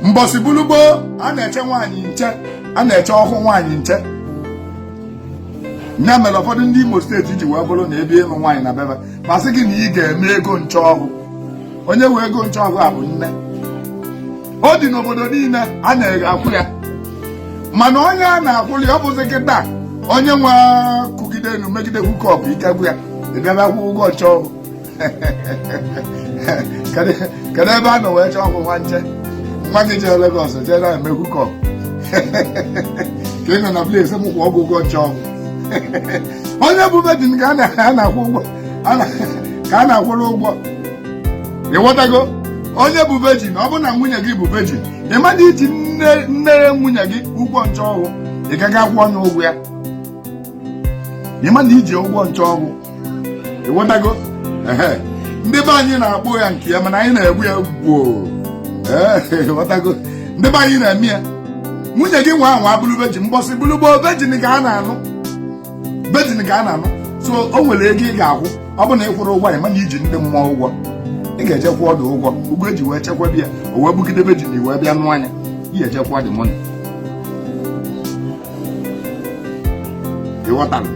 Mbosi bulubo a na-eche nwaanyị nche, a na-eche ọhụ nwaanyị nche. Nya mere ụfọdụ ndị Imo steeti ji wee bụrụ na ebe ịlụ nwaanyị na bebe masị gị na ị ga-eme ego nche ọhụ. Onye wee ego nche ọhụ a bụ nne. Ọ dị n'obodo niile a na-akwụ ya, mana onye a na-akwụli ọ bụzi kịta onye nwe kụgide enu megide hukọp ikegbu ya ịbịaba kwụ ụgwọ nche ọhụ. Kedu ebe a nọ wee chọọ ọhụ nwa nche? Nwa gị jee Lagos jee na-eme hukọp ka ị nọ na place m kwụ ọgwụ ụgwọ nche ọhụ. Onye bụ vejin ka a na-akwụ ụgwọ ka a na-akwụrụ ụgwọ. Ịghọtago? Onye bụ vejin, ọ bụ na nwunye gị bụ vejin, ị madụ iji nne nwunye gị ụgwọ nche ọhụ, ị gaghị akwụ onye ụgwọ ya. Ị madụ iji ụgwọ nche ọhụ. Ịghọtago? Ndị be anyị na-akpụ ya nke ya mana anyị na-egbu ya gboo. Ịghọtago? Ndị be anyị na-eme ya. Nwunye gị nwa ahụ abụrụ vejin, mbọsị bụrụ gboo vejin ka a na-anụ. Vejin ka a na-anụ. So o nwere ego ị ga-akwụ. Ọ bụ na ị kwụrụ ụgwọ, ị mana iji ndị mmụọ ụgwọ. Ị ga-echekwa ọdụ ụgwọ eji wee chekwaba ya, o wee bugide vejin wee bịa nụ anya. Ị ga-echekwa dị mọnị. Ịghọtara?